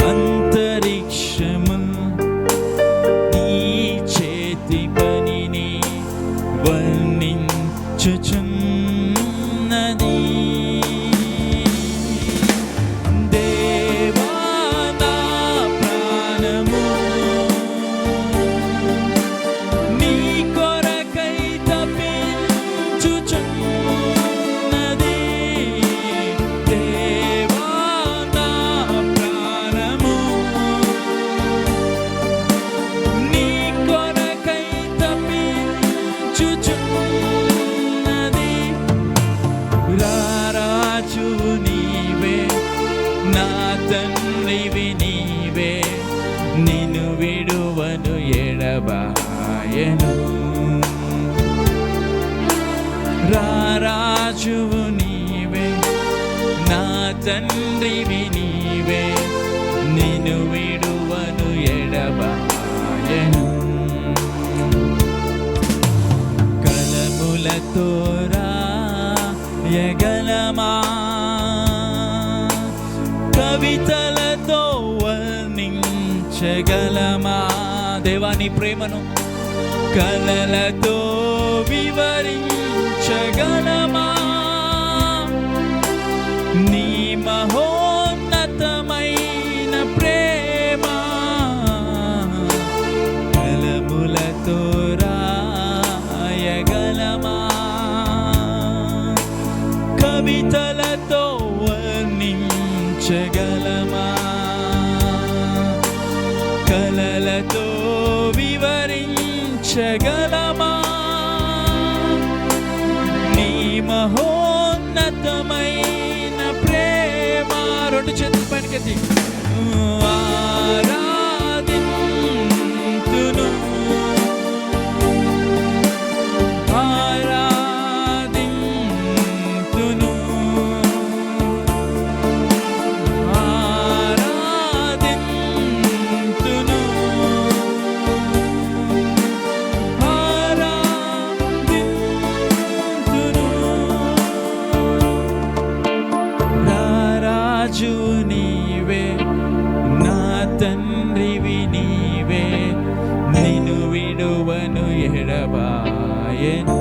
అంతరిక్షము నీ చేతి పనిని వర్ణించుచున్నది. దేవా నా ప్రాణము నీ కొరకై తప్పించుచున్నది. దేవా నా ప్రాణము నీ కొరకై తప్పించుచున్నది. రారాజు నీవే, నా తండ్రివి నీవే, నిన్ను విడువను ఎడబాయను. రారాజువు నీవే, నా తండ్రివి నీవే, నిన్ను విడువను ఎడబాయను. కలములతో రాయగలమా, కవితలతో వర్ణించగలమా? దేవా నీ ప్రేమను కలలతో వివరించగలమా? నీ మహోన్నతమైన ప్రేమ కలములతో రాయగలమా, కవితలతో వర్ణించగలమా? కలలతో వివరించగలమా? నీ మహోన్నతమైన ప్రేమ. రెండు చేతుల పైనకెత్తి ఆరాధింతును, ఆరాధింతును, ఆరాధింతును, ఆరాధింతును. రారాజు నీవే, నా తండ్రివి నీవే, నిన్ను విడువను ఎడబాయను.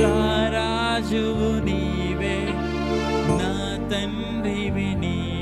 రారాజువు నీవే, నా తండ్రివి నీవే,